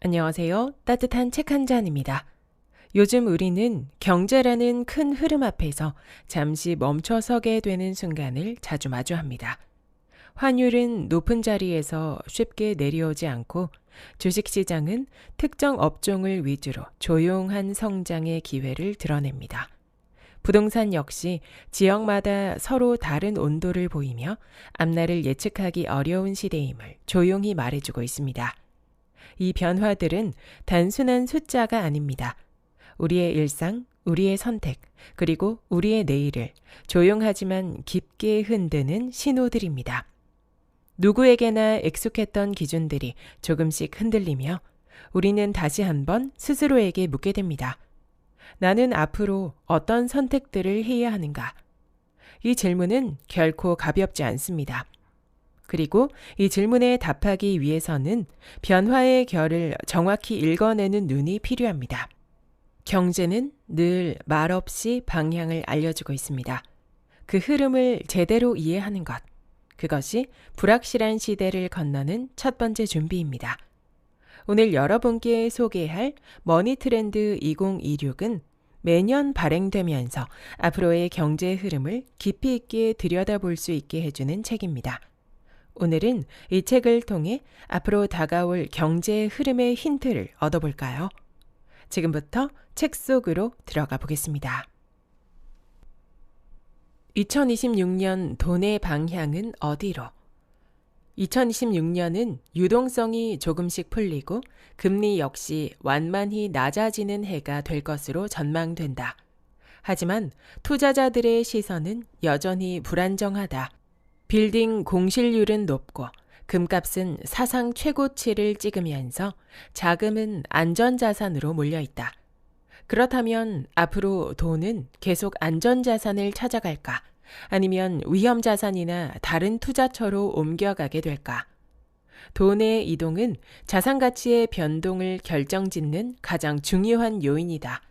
안녕하세요. 따뜻한 책 한 잔입니다. 요즘 우리는 경제라는 큰 흐름 앞에서 잠시 멈춰서게 되는 순간을 자주 마주합니다. 환율은 높은 자리에서 쉽게 내려오지 않고 주식시장은 특정 업종을 위주로 조용한 성장의 기회를 드러냅니다. 부동산 역시 지역마다 서로 다른 온도를 보이며 앞날을 예측하기 어려운 시대임을 조용히 말해주고 있습니다. 이 변화들은 단순한 숫자가 아닙니다. 우리의 일상, 우리의 선택, 그리고 우리의 내일을 조용하지만 깊게 흔드는 신호들입니다. 누구에게나 익숙했던 기준들이 조금씩 흔들리며 우리는 다시 한번 스스로에게 묻게 됩니다. 나는 앞으로 어떤 선택들을 해야 하는가? 이 질문은 결코 가볍지 않습니다. 그리고 이 질문에 답하기 위해서는 변화의 결을 정확히 읽어내는 눈이 필요합니다. 경제는 늘 말없이 방향을 알려주고 있습니다. 그 흐름을 제대로 이해하는 것, 그것이 불확실한 시대를 건너는 첫 번째 준비입니다. 오늘 여러분께 소개할 머니트렌드 2026은 매년 발행되면서 앞으로의 경제 흐름을 깊이 있게 들여다볼 수 있게 해주는 책입니다. 오늘은 이 책을 통해 앞으로 다가올 경제의 흐름의 힌트를 얻어볼까요? 지금부터 책 속으로 들어가 보겠습니다. 2026년 돈의 방향은 어디로? 2026년은 유동성이 조금씩 풀리고 금리 역시 완만히 낮아지는 해가 될 것으로 전망된다. 하지만 투자자들의 시선은 여전히 불안정하다. 빌딩 공실률은 높고 금값은 사상 최고치를 찍으면서 자금은 안전자산으로 몰려있다. 그렇다면 앞으로 돈은 계속 안전자산을 찾아갈까? 아니면 위험자산이나 다른 투자처로 옮겨가게 될까? 돈의 이동은 자산가치의 변동을 결정짓는 가장 중요한 요인이다.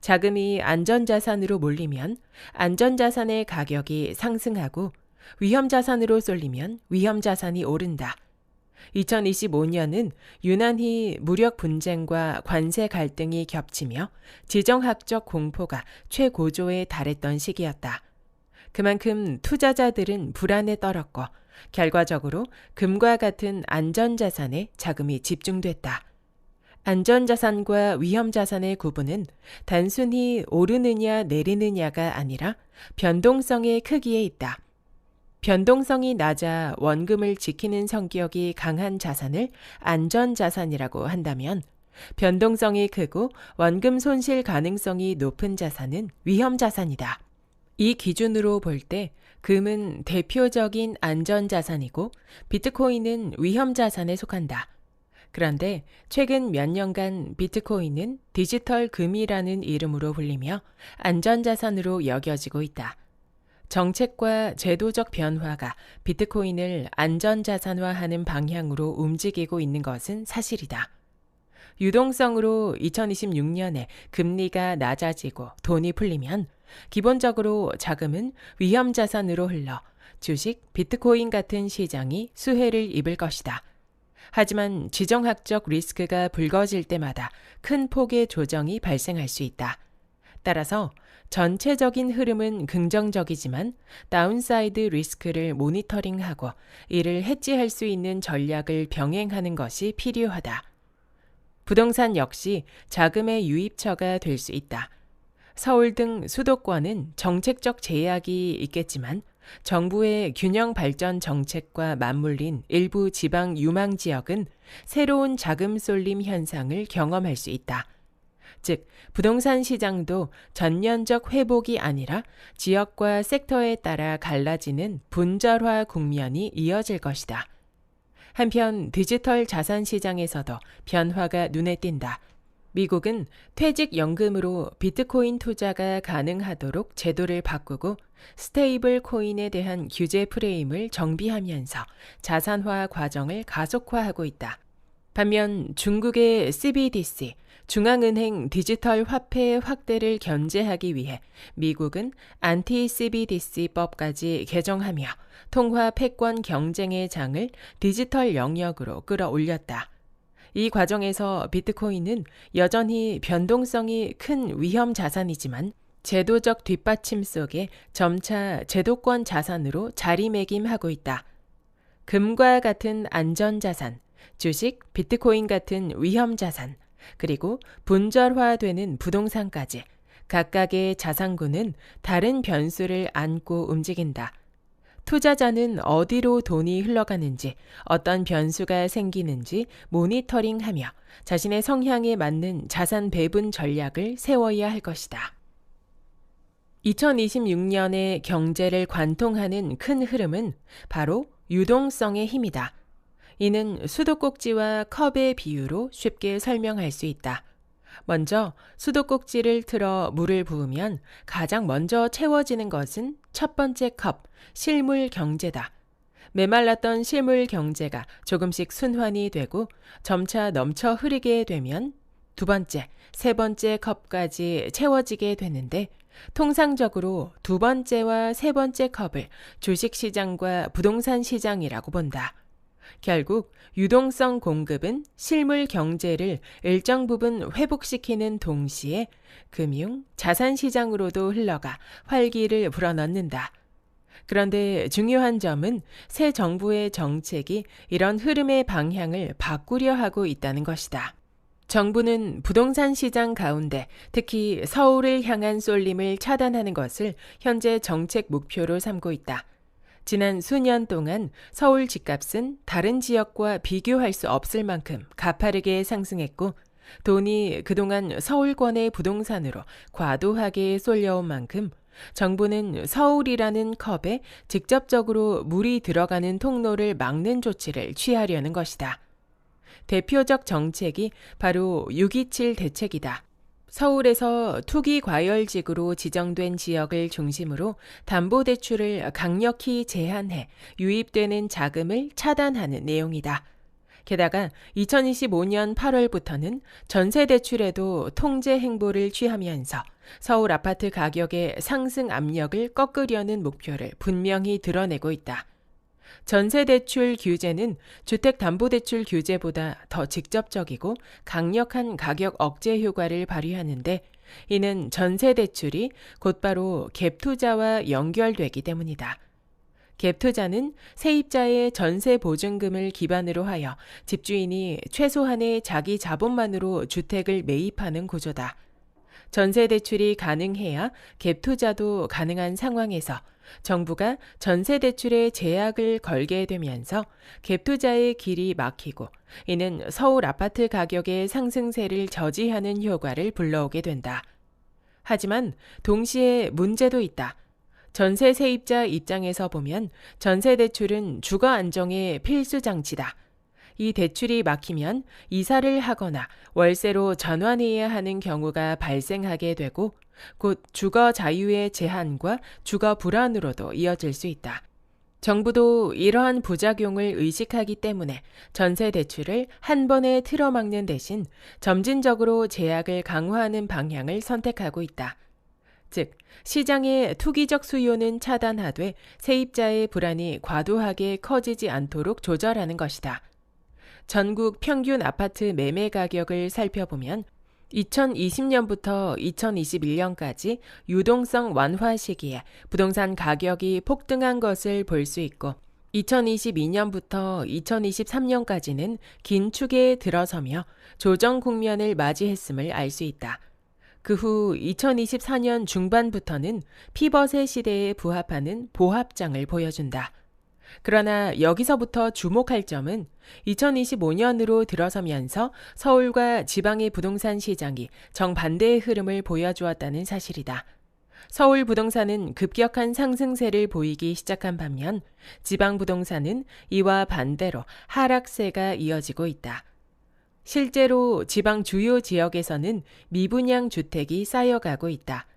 자금이 안전자산으로 몰리면 안전자산의 가격이 상승하고 위험자산으로 쏠리면 위험자산이 오른다. 2025년은 유난히 무력 분쟁과 관세 갈등이 겹치며 지정학적 공포가 최고조에 달했던 시기였다. 그만큼 투자자들은 불안에 떨었고 결과적으로 금과 같은 안전자산에 자금이 집중됐다. 안전자산과 위험자산의 구분은 단순히 오르느냐 내리느냐가 아니라 변동성의 크기에 있다. 변동성이 낮아 원금을 지키는 성격이 강한 자산을 안전자산이라고 한다면 변동성이 크고 원금 손실 가능성이 높은 자산은 위험자산이다. 이 기준으로 볼 때 금은 대표적인 안전자산이고 비트코인은 위험자산에 속한다. 그런데 최근 몇 년간 비트코인은 디지털 금이라는 이름으로 불리며 안전자산으로 여겨지고 있다. 정책과 제도적 변화가 비트코인을 안전자산화하는 방향으로 움직이고 있는 것은 사실이다. 유동성으로 2026년에 금리가 낮아지고 돈이 풀리면 기본적으로 자금은 위험자산으로 흘러 주식, 비트코인 같은 시장이 수혜를 입을 것이다. 하지만 지정학적 리스크가 불거질 때마다 큰 폭의 조정이 발생할 수 있다. 따라서 전체적인 흐름은 긍정적이지만 다운사이드 리스크를 모니터링하고 이를 해지할 수 있는 전략을 병행하는 것이 필요하다. 부동산 역시 자금의 유입처가 될 수 있다. 서울 등 수도권은 정책적 제약이 있겠지만 정부의 균형 발전 정책과 맞물린 일부 지방 유망 지역은 새로운 자금 쏠림 현상을 경험할 수 있다. 즉, 부동산 시장도 전년적 회복이 아니라 지역과 섹터에 따라 갈라지는 분절화 국면이 이어질 것이다. 한편 디지털 자산 시장에서도 변화가 눈에 띈다. 미국은 퇴직연금으로 비트코인 투자가 가능하도록 제도를 바꾸고 스테이블 코인에 대한 규제 프레임을 정비하면서 자산화 과정을 가속화하고 있다. 반면 중국의 CBDC, 중앙은행 디지털 화폐 확대를 견제하기 위해 미국은 안티-CBDC법까지 개정하며 통화 패권 경쟁의 장을 디지털 영역으로 끌어올렸다. 이 과정에서 비트코인은 여전히 변동성이 큰 위험 자산이지만 제도적 뒷받침 속에 점차 제도권 자산으로 자리매김하고 있다. 금과 같은 안전자산, 주식, 비트코인 같은 위험자산, 그리고 분절화되는 부동산까지 각각의 자산군은 다른 변수를 안고 움직인다. 투자자는 어디로 돈이 흘러가는지, 어떤 변수가 생기는지 모니터링하며 자신의 성향에 맞는 자산 배분 전략을 세워야 할 것이다. 2026년의 경제를 관통하는 큰 흐름은 바로 유동성의 힘이다. 이는 수도꼭지와 컵의 비유로 쉽게 설명할 수 있다. 먼저 수도꼭지를 틀어 물을 부으면 가장 먼저 채워지는 것은 첫 번째 컵, 실물 경제다. 메말랐던 실물 경제가 조금씩 순환이 되고 점차 넘쳐 흐르게 되면 두 번째, 세 번째 컵까지 채워지게 되는데 통상적으로 두 번째와 세 번째 컵을 주식시장과 부동산 시장이라고 본다. 결국 유동성 공급은 실물 경제를 일정 부분 회복시키는 동시에 금융, 자산 시장으로도 흘러가 활기를 불어넣는다. 그런데 중요한 점은 새 정부의 정책이 이런 흐름의 방향을 바꾸려 하고 있다는 것이다. 정부는 부동산 시장 가운데 특히 서울을 향한 쏠림을 차단하는 것을 현재 정책 목표로 삼고 있다. 지난 수년 동안 서울 집값은 다른 지역과 비교할 수 없을 만큼 가파르게 상승했고 돈이 그동안 서울권의 부동산으로 과도하게 쏠려온 만큼 정부는 서울이라는 컵에 직접적으로 물이 들어가는 통로를 막는 조치를 취하려는 것이다. 대표적 정책이 바로 6.27 대책이다. 서울에서 투기 과열지구로 지정된 지역을 중심으로 담보대출을 강력히 제한해 유입되는 자금을 차단하는 내용이다. 게다가 2025년 8월부터는 전세대출에도 통제 행보를 취하면서 서울 아파트 가격의 상승 압력을 꺾으려는 목표를 분명히 드러내고 있다. 전세대출 규제는 주택담보대출 규제보다 더 직접적이고 강력한 가격 억제 효과를 발휘하는데 이는 전세대출이 곧바로 갭투자와 연결되기 때문이다. 갭투자는 세입자의 전세보증금을 기반으로 하여 집주인이 최소한의 자기 자본만으로 주택을 매입하는 구조다. 전세대출이 가능해야 갭투자도 가능한 상황에서 정부가 전세대출에 제약을 걸게 되면서 갭투자의 길이 막히고 이는 서울 아파트 가격의 상승세를 저지하는 효과를 불러오게 된다. 하지만 동시에 문제도 있다. 전세 세입자 입장에서 보면 전세대출은 주거 안정의 필수 장치다. 이 대출이 막히면 이사를 하거나 월세로 전환해야 하는 경우가 발생하게 되고 곧 주거 자유의 제한과 주거 불안으로도 이어질 수 있다. 정부도 이러한 부작용을 의식하기 때문에 전세 대출을 한 번에 틀어막는 대신 점진적으로 제약을 강화하는 방향을 선택하고 있다. 즉, 시장의 투기적 수요는 차단하되 세입자의 불안이 과도하게 커지지 않도록 조절하는 것이다. 전국 평균 아파트 매매 가격을 살펴보면 2020년부터 2021년까지 유동성 완화 시기에 부동산 가격이 폭등한 것을 볼 수 있고 2022년부터 2023년까지는 긴 축에 들어서며 조정 국면을 맞이했음을 알 수 있다. 그 후 2024년 중반부터는 피벗의 시대에 부합하는 보합장을 보여준다. 그러나 여기서부터 주목할 점은 2025년으로 들어서면서 서울과 지방의 부동산 시장이 정반대의 흐름을 보여주었다는 사실이다. 서울 부동산은 급격한 상승세를 보이기 시작한 반면 지방 부동산은 이와 반대로 하락세가 이어지고 있다. 실제로 지방 주요 지역에서는 미분양 주택이 쌓여가고 있다.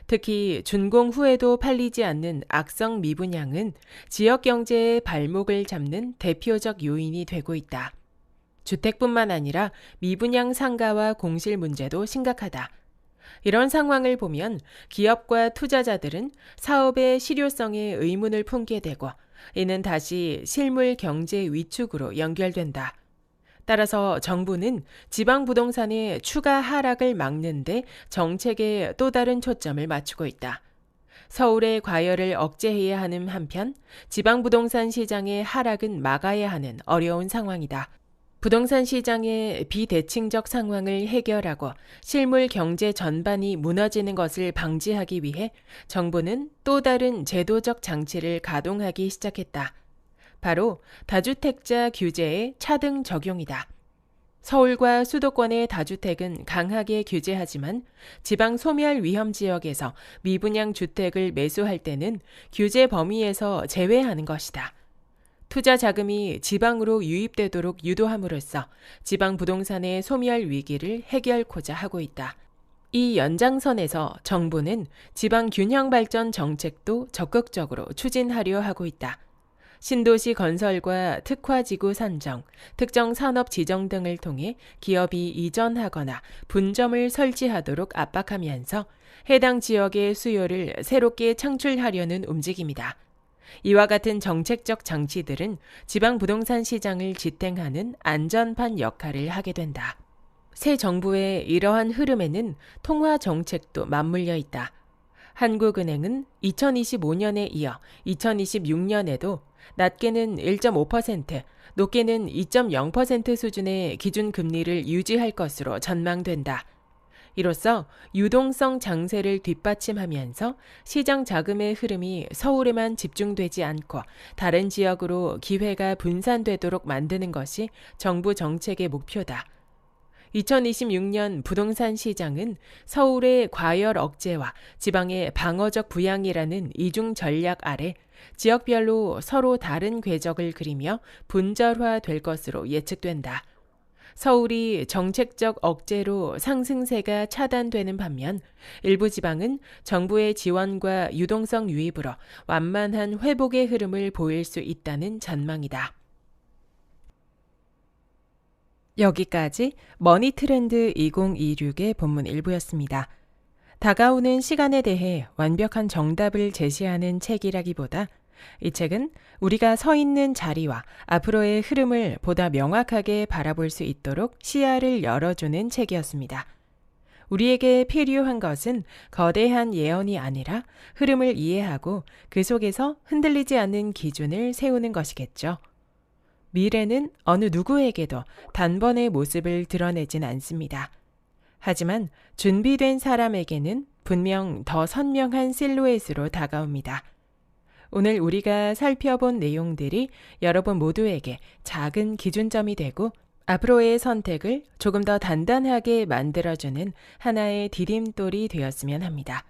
특히 준공 후에도 팔리지 않는 악성 미분양은 지역 경제의 발목을 잡는 대표적 요인이 되고 있다. 주택뿐만 아니라 미분양 상가와 공실 문제도 심각하다. 이런 상황을 보면 기업과 투자자들은 사업의 실효성에 의문을 품게 되고 이는 다시 실물 경제 위축으로 연결된다. 따라서 정부는 지방 부동산의 추가 하락을 막는데 정책에 또 다른 초점을 맞추고 있다. 서울의 과열을 억제해야 하는 한편 지방 부동산 시장의 하락은 막아야 하는 어려운 상황이다. 부동산 시장의 비대칭적 상황을 해결하고 실물 경제 전반이 무너지는 것을 방지하기 위해 정부는 또 다른 제도적 장치를 가동하기 시작했다. 바로 다주택자 규제의 차등 적용이다. 서울과 수도권의 다주택은 강하게 규제하지만 지방 소멸 위험 지역에서 미분양 주택을 매수할 때는 규제 범위에서 제외하는 것이다. 투자 자금이 지방으로 유입되도록 유도함으로써 지방 부동산의 소멸 위기를 해결코자 하고 있다. 이 연장선에서 정부는 지방 균형 발전 정책도 적극적으로 추진하려 하고 있다. 신도시 건설과 특화지구 산정, 특정 산업 지정 등을 통해 기업이 이전하거나 분점을 설치하도록 압박하면서 해당 지역의 수요를 새롭게 창출하려는 움직임이다. 이와 같은 정책적 장치들은 지방 부동산 시장을 지탱하는 안전판 역할을 하게 된다. 새 정부의 이러한 흐름에는 통화 정책도 맞물려 있다. 한국은행은 2025년에 이어 2026년에도 낮게는 1.5%, 높게는 2.0% 수준의 기준금리를 유지할 것으로 전망된다. 이로써 유동성 장세를 뒷받침하면서 시장 자금의 흐름이 서울에만 집중되지 않고 다른 지역으로 기회가 분산되도록 만드는 것이 정부 정책의 목표다. 2026년 부동산 시장은 서울의 과열 억제와 지방의 방어적 부양이라는 이중 전략 아래 지역별로 서로 다른 궤적을 그리며 분절화될 것으로 예측된다. 서울이 정책적 억제로 상승세가 차단되는 반면 일부 지방은 정부의 지원과 유동성 유입으로 완만한 회복의 흐름을 보일 수 있다는 전망이다. 여기까지 머니트렌드 2026의 본문 일부였습니다. 다가오는 시간에 대해 완벽한 정답을 제시하는 책이라기보다 이 책은 우리가 서 있는 자리와 앞으로의 흐름을 보다 명확하게 바라볼 수 있도록 시야를 열어주는 책이었습니다. 우리에게 필요한 것은 거대한 예언이 아니라 흐름을 이해하고 그 속에서 흔들리지 않는 기준을 세우는 것이겠죠. 미래는 어느 누구에게도 단번에 모습을 드러내진 않습니다. 하지만 준비된 사람에게는 분명 더 선명한 실루엣으로 다가옵니다. 오늘 우리가 살펴본 내용들이 여러분 모두에게 작은 기준점이 되고 앞으로의 선택을 조금 더 단단하게 만들어주는 하나의 디딤돌이 되었으면 합니다.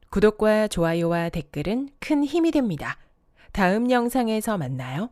구독과 좋아요와 댓글은 큰 힘이 됩니다. 다음 영상에서 만나요.